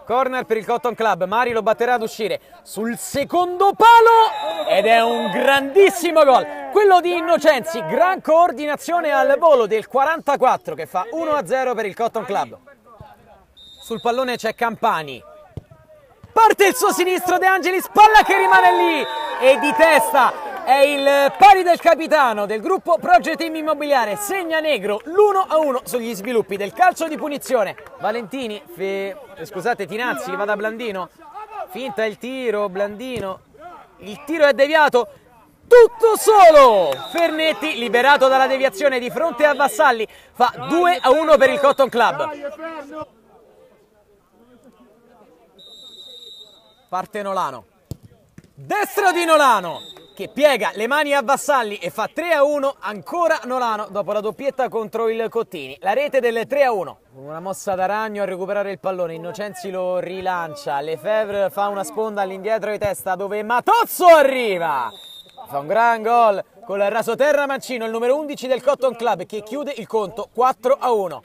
Corner per il Cotton Club, Mari lo batterà ad uscire sul secondo palo ed è un grandissimo gol, quello di Innocenzi, gran coordinazione al volo del 44 che fa 1-0 per il Cotton Club. Sul pallone c'è Campani, parte il suo sinistro De Angelis, palla che rimane lì e di testa è il pari del capitano del gruppo Project Team Immobiliare, segna Negro l'1-1 sugli sviluppi del calcio di punizione. Valentini, Tinazzi va da Blandino, finta il tiro, Blandino, il tiro è deviato, tutto solo! Fernetti, liberato dalla deviazione di fronte a Vassalli, fa 2-1 per il Cotton Club. Parte Nolano, destro di Nolano, che piega le mani a Vassalli e fa 3-1, ancora Nolano dopo la doppietta contro il Cottini. La rete del 3-1. Una mossa da Ragno a recuperare il pallone, Innocenzi lo rilancia, Lefebvre fa una sponda all'indietro di testa dove Matozzo arriva. Fa un gran gol con il rasoterra Mancino, il numero 11 del Cotton Club che chiude il conto 4-1.